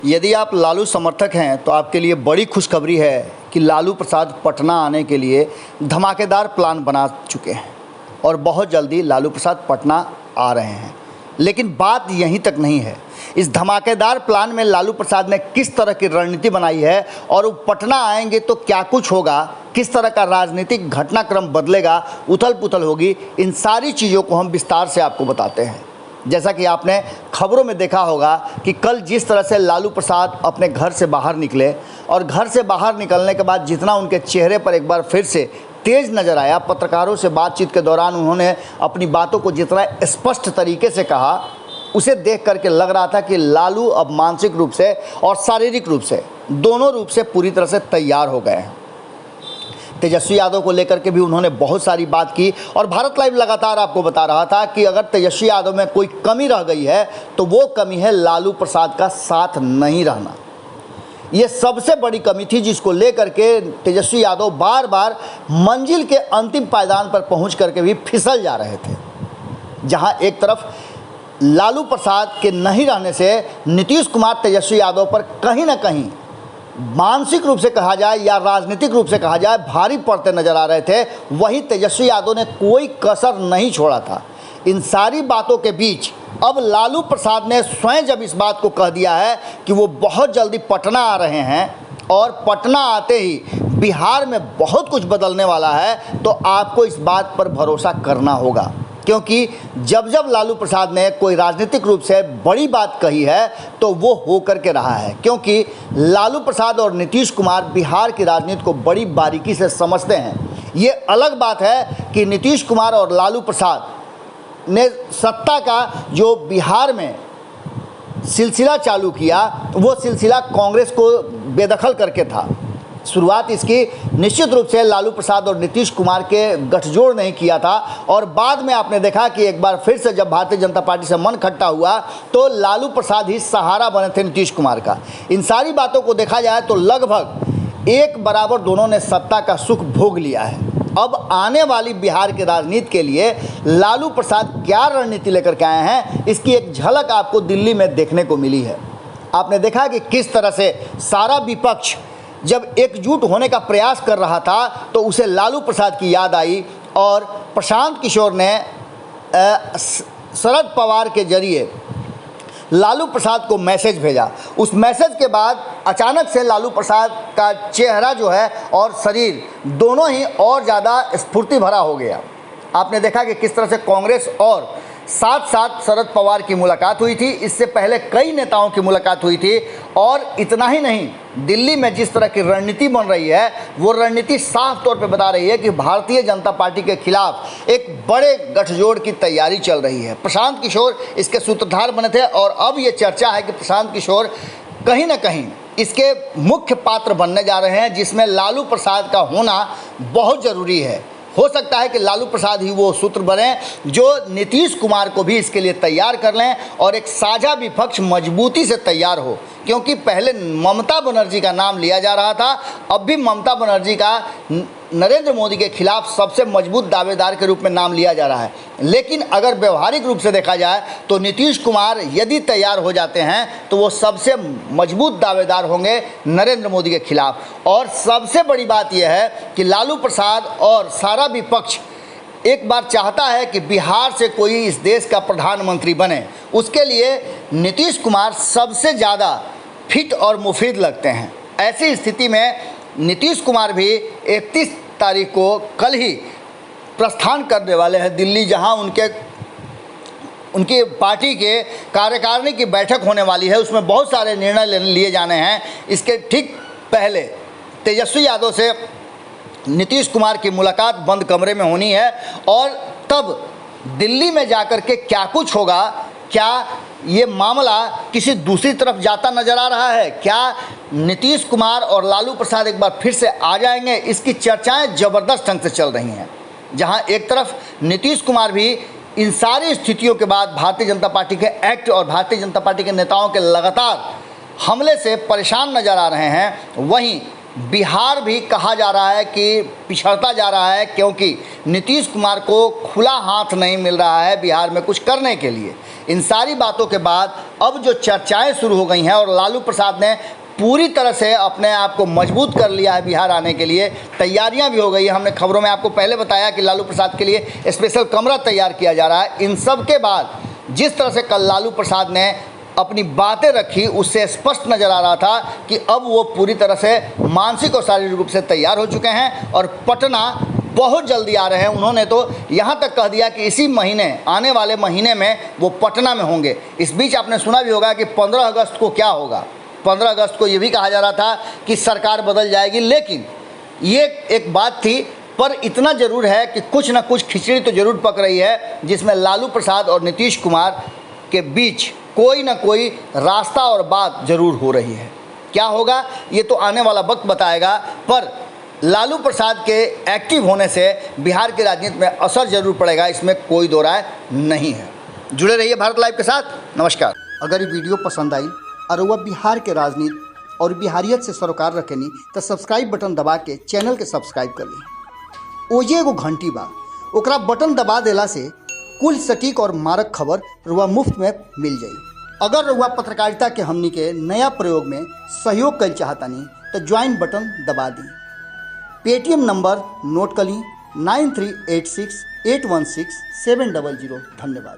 यदि आप लालू समर्थक हैं तो आपके लिए बड़ी खुशखबरी है कि लालू प्रसाद पटना आने के लिए धमाकेदार प्लान बना चुके हैं और बहुत जल्दी लालू प्रसाद पटना आ रहे हैं। लेकिन बात यहीं तक नहीं है। इस धमाकेदार प्लान में लालू प्रसाद ने किस तरह की रणनीति बनाई है और वो पटना आएंगे तो क्या कुछ होगा, किस तरह का राजनीतिक घटनाक्रम बदलेगा, उथल पुथल होगी, इन सारी चीज़ों को हम विस्तार से आपको बताते हैं। जैसा कि आपने खबरों में देखा होगा कि कल जिस तरह से लालू प्रसाद अपने घर से बाहर निकले और घर से बाहर निकलने के बाद जितना उनके चेहरे पर एक बार फिर से तेज़ नज़र आया, पत्रकारों से बातचीत के दौरान उन्होंने अपनी बातों को जितना स्पष्ट तरीके से कहा, उसे देख करके लग रहा था कि लालू अब मानसिक रूप से और शारीरिक रूप से दोनों रूप से पूरी तरह से तैयार हो गए हैं। तेजस्वी यादव को लेकर के भी उन्होंने बहुत सारी बात की और भारत लाइव लगातार आपको बता रहा था कि अगर तेजस्वी यादव में कोई कमी रह गई है तो वो कमी है लालू प्रसाद का साथ नहीं रहना। ये सबसे बड़ी कमी थी जिसको लेकर के तेजस्वी यादव बार बार मंजिल के अंतिम पायदान पर पहुंच करके भी फिसल जा रहे थे। जहां एक तरफ लालू प्रसाद के नहीं रहने से नीतीश कुमार तेजस्वी यादव पर कहीं ना कहीं मानसिक रूप से कहा जाए या राजनीतिक रूप से कहा जाए भारी पड़ते नजर आ रहे थे, वहीं तेजस्वी यादव ने कोई कसर नहीं छोड़ा था। इन सारी बातों के बीच अब लालू प्रसाद ने स्वयं जब इस बात को कह दिया है कि वो बहुत जल्दी पटना आ रहे हैं और पटना आते ही बिहार में बहुत कुछ बदलने वाला है, तो आपको इस बात पर भरोसा करना होगा। क्योंकि जब जब लालू प्रसाद ने कोई राजनीतिक रूप से बड़ी बात कही है तो वो हो करके रहा है। क्योंकि लालू प्रसाद और नीतीश कुमार बिहार की राजनीति को बड़ी बारीकी से समझते हैं। ये अलग बात है कि नीतीश कुमार और लालू प्रसाद ने सत्ता का जो बिहार में सिलसिला चालू किया, वो सिलसिला कांग्रेस को बेदखल करके था। शुरुआत इसकी निश्चित रूप से लालू प्रसाद और नीतीश कुमार के गठजोड़ नहीं किया था और बाद में आपने देखा कि एक बार फिर से जब भारतीय जनता पार्टी से मन खट्टा हुआ तो लालू प्रसाद ही सहारा बने थे नीतीश कुमार का। इन सारी बातों को देखा जाए तो लगभग एक बराबर दोनों ने सत्ता का सुख भोग लिया है। अब आने वाली बिहार की राजनीति के लिए लालू प्रसाद क्या रणनीति लेकर के आए हैं, इसकी एक झलक आपको दिल्ली में देखने को मिली है। आपने देखा कि किस तरह से सारा विपक्ष जब एकजुट होने का प्रयास कर रहा था तो उसे लालू प्रसाद की याद आई और प्रशांत किशोर ने शरद पवार के जरिए लालू प्रसाद को मैसेज भेजा। उस मैसेज के बाद अचानक से लालू प्रसाद का चेहरा जो है और शरीर दोनों ही और ज़्यादा स्फूर्ति भरा हो गया। आपने देखा कि किस तरह से कांग्रेस और साथ साथ शरद पवार की मुलाकात हुई थी। इससे पहले कई नेताओं की मुलाकात हुई थी और इतना ही नहीं, दिल्ली में जिस तरह की रणनीति बन रही है वो रणनीति साफ तौर पे बता रही है कि भारतीय जनता पार्टी के खिलाफ एक बड़े गठजोड़ की तैयारी चल रही है। प्रशांत किशोर इसके सूत्रधार बने थे और अब ये चर्चा है कि प्रशांत किशोर कहीं ना कहीं इसके मुख्य पात्र बनने जा रहे हैं, जिसमें लालू प्रसाद का होना बहुत ज़रूरी है। हो सकता है कि लालू प्रसाद ही वो सूत्र बने जो नीतीश कुमार को भी इसके लिए तैयार कर लें और एक साझा विपक्ष मजबूती से तैयार हो। क्योंकि पहले ममता बनर्जी का नाम लिया जा रहा था, अब भी ममता बनर्जी का नरेंद्र मोदी के खिलाफ सबसे मजबूत दावेदार के रूप में नाम लिया जा रहा है। लेकिन अगर व्यवहारिक रूप से देखा जाए तो नीतीश कुमार यदि तैयार हो जाते हैं तो वो सबसे मजबूत दावेदार होंगे नरेंद्र मोदी के खिलाफ। और सबसे बड़ी बात यह है कि लालू प्रसाद और सारा विपक्ष एक बार चाहता है कि बिहार से कोई इस देश का प्रधानमंत्री बने। उसके लिए नीतीश कुमार सबसे ज़्यादा फिट और मुफीद लगते हैं। ऐसी स्थिति में नीतीश कुमार भी 31 तारीख को कल ही प्रस्थान करने वाले हैं दिल्ली, जहां उनकी पार्टी के कार्यकारिणी की बैठक होने वाली है। उसमें बहुत सारे निर्णय लिए जाने हैं। इसके ठीक पहले तेजस्वी यादव से नीतीश कुमार की मुलाकात बंद कमरे में होनी है और तब दिल्ली में जाकर के क्या कुछ होगा, क्या ये मामला किसी दूसरी तरफ जाता नज़र आ रहा है, क्या नीतीश कुमार और लालू प्रसाद एक बार फिर से आ जाएंगे, इसकी चर्चाएं ज़बरदस्त ढंग से चल रही हैं। जहां एक तरफ नीतीश कुमार भी इन सारी स्थितियों के बाद भारतीय जनता पार्टी के एक्ट और भारतीय जनता पार्टी के नेताओं के लगातार हमले से परेशान नज़र आ रहे हैं, वहीं बिहार भी कहा जा रहा है कि पिछड़ता जा रहा है, क्योंकि नीतीश कुमार को खुला हाथ नहीं मिल रहा है बिहार में कुछ करने के लिए। इन सारी बातों के बाद अब जो चर्चाएं शुरू हो गई हैं और लालू प्रसाद ने पूरी तरह से अपने आप को मजबूत कर लिया है बिहार आने के लिए, तैयारियां भी हो गई है। हमने खबरों में आपको पहले बताया कि लालू प्रसाद के लिए स्पेशल कमरा तैयार किया जा रहा है। इन सब के बाद जिस तरह से कल लालू प्रसाद ने अपनी बातें रखी, उससे स्पष्ट नज़र आ रहा था कि अब वो पूरी तरह से मानसिक और शारीरिक रूप से तैयार हो चुके हैं और पटना बहुत जल्दी आ रहे हैं। उन्होंने तो यहाँ तक कह दिया कि इसी महीने, आने वाले महीने में वो पटना में होंगे। इस बीच आपने सुना भी होगा कि 15 अगस्त को क्या होगा। 15 अगस्त को ये भी कहा जा रहा था कि सरकार बदल जाएगी, लेकिन ये एक बात थी। पर इतना ज़रूर है कि कुछ ना कुछ खिचड़ी तो ज़रूर पक रही है, जिसमें लालू प्रसाद और नीतीश कुमार के बीच कोई ना कोई रास्ता और बात ज़रूर हो रही है। क्या होगा ये तो आने वाला वक्त बताएगा, पर लालू प्रसाद के एक्टिव होने से बिहार की राजनीति में असर जरूर पड़ेगा, इसमें कोई दो राय नहीं है। जुड़े रहिए भारत लाइव के साथ। नमस्कार। अगर ये वीडियो पसंद आई और वह बिहार के राजनीति और बिहारियत से सरोकार रखेनी तो सब्सक्राइब बटन दबा के चैनल के सब्सक्राइब कर ली। ओजे एगो घंटी बा, ओकरा बटन दबा देला से कुल सटीक और मारक खबर रुआ मुफ्त में मिल जाई। अगर रुआ पत्रकारिता के हमनी के नया प्रयोग में सहयोग कर चाहतानी तो ज्वाइन बटन दबा दी। पेटीएम नंबर नोट कर ली 9386816700। धन्यवाद।